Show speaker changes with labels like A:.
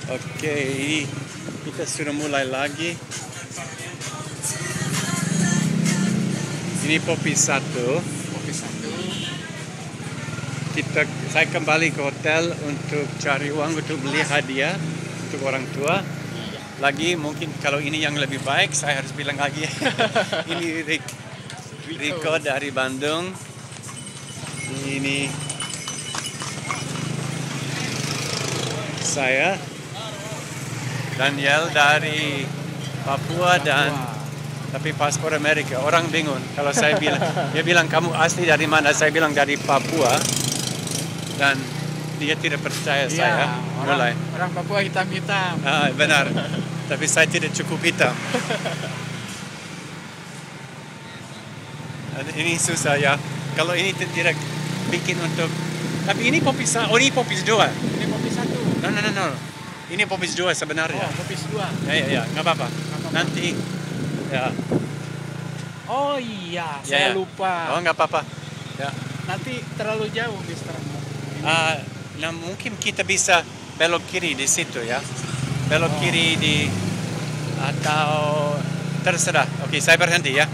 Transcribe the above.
A: Oke, ini kita sudah mulai lagi. Ini Popi 1.
B: Kopi satu.
A: Saya kembali ke hotel untuk cari uang untuk beli hadiah untuk orang tua.
B: Iya.
A: Lagi mungkin kalau ini yang lebih baik saya harus bilang lagi. Ini Rico dari Bandung. Ini saya Daniel dari Papua dan tapi paspor Amerika. Orang bingung kalau saya bilang, dia bilang kamu asli dari mana? Saya bilang dari Papua dan dia tidak percaya saya. Mulai.
B: Orang Papua hitam-hitam.
A: Benar, tapi saya tidak cukup hitam. Ini susah ya. Kalau ini tidak bikin untuk. Tapi ini Popi oh ini Popi 2.
B: Ini kopi satu.
A: No. Ini Popi 2 sebenarnya.
B: Oh, kopi dua.
A: Ya, nggak apa-apa. Nanti, ya.
B: Oh iya,
A: Ya.
B: saya lupa.
A: Oh nggak apa-apa. Ya.
B: Nanti terlalu jauh Mister.
A: Nah mungkin kita bisa belok kiri di situ ya. Belok kiri di atau terserah. Oke, saya berhenti ya.